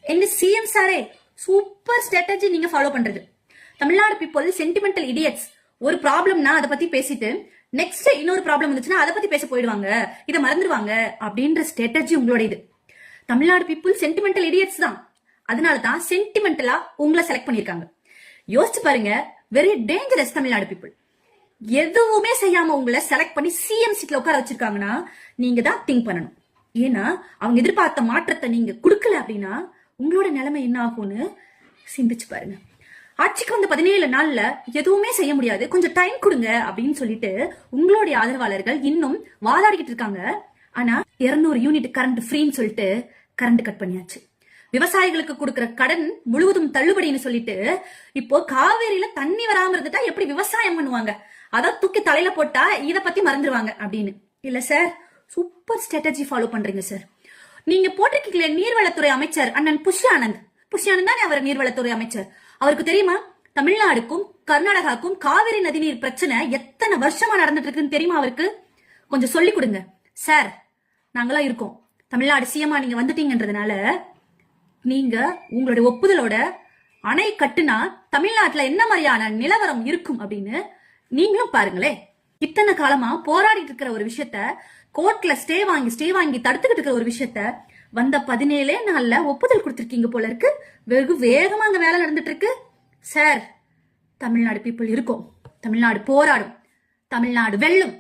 எங்க சிஎம் சாரே super strategy நீங்க ஃபாலோ பண்றது. Tamil Nadu people sentimental idiots. ஒரு ப்ராப்ளம்னா அதை பத்தி பேசிட்டு நெக்ஸ்ட் இன்னொரு ப்ராப்ளம் வந்துச்சுன்னா அதை பத்தி பேச போயிடுவாங்க, இதை மறந்துடுவாங்க அப்படின்ற ஸ்ட்ராட்டஜி உங்களோட இது. தமிழ்நாடு பீப்புள் சென்டிமெண்டல் இடியட்ஸ் தான். அதனாலதான் சென்டிமெண்டலா உங்களை செலக்ட் பண்ணிருக்காங்க. யோசிச்சு பாருங்க, வெரி டேஞ்சரஸ் தமிழ்நாடு பீப்புள். எதுவுமே செய்யாம உங்களை செலக்ட் பண்ணி சிஎம் சீட்ல உட்கார வச்சிருக்காங்கன்னா நீங்க தான் திங்க் பண்ணணும். ஏன்னா அவங்க எதிர்பார்த்த மாற்றத்தை நீங்க கொடுக்கல அப்படின்னா உங்களோட நிலைமை என்ன ஆகும்னு சிந்திச்சு பாருங்க. ஆட்சிக்கு வந்த 17 நாள்ல எதுவுமே செய்ய முடியாது, கொஞ்சம் டைம் கொடுங்க அப்படின்னு சொல்லிட்டு உங்களுடைய ஆதரவாளர்கள் இன்னும் வாதாடிக்கிட்டு இருக்காங்க. ஆனா 200 யூனிட் கரண்ட் ஃப்ரீன்னு சொல்லிட்டு கரண்ட் கட் பண்ணியாச்சு. விவசாயிகளுக்கு கொடுக்கிற கடன் முழுவதும் தள்ளுபடின்னு சொல்லிட்டு இப்போ காவேரியில தண்ணி வராம இருந்துட்டா எப்படி விவசாயம் பண்ணுவாங்க, அதான் தூக்கி தலையில போட்டா இத பத்தி மறந்துடுவாங்க அப்படின்னு. இல்ல சார், சூப்பர் ஸ்ட்ராட்டஜி ஃபாலோ பண்றீங்க சார். நீங்க போட்டிருக்கீங்களே நீர்வளத்துறை அமைச்சர் அண்ணன் புஷ்ய ஆனந்த் தானே அவர் நீர்வளத்துறை அமைச்சர். அவருக்கு தெரியுமா தமிழ்நாடுக்கும் கர்நாடகாவுக்கும் காவிரி நதிநீர் பிரச்சனை எத்தனை வருஷமா நடந்துட்டு இருக்குன்னு தெரியுமா அவருக்கு? கொஞ்சம் சொல்லி கொடுங்க சார். நாங்களா இருக்கோம். தமிழ்நாடு சிஎம்மா நீங்க வந்துட்டீங்கன்றதுனால நீங்க உங்களுடைய ஒப்புதலோட அணை கட்டுனா தமிழ்நாட்டுல என்ன மாதிரியான நிலவரம் இருக்கும் அப்படின்னு நீங்களும் பாருங்களே. இத்தனை காலமா போராடிட்டு இருக்கிற ஒரு விஷயத்த, கோர்ட்ல ஸ்டே வாங்கி தடுத்துக்கிட்டு இருக்கிற ஒரு விஷயத்த வந்த 17 நாள்ல ஒப்புதல் கொடுத்திருக்கீங்க போல இருக்கு. வெகு வேகமா அங்க வேலை நடந்துட்டு இருக்கு சார். தமிழ்நாடு பீப்புள் இருக்கும், தமிழ்நாடு போராடும், தமிழ்நாடு வெல்லும்.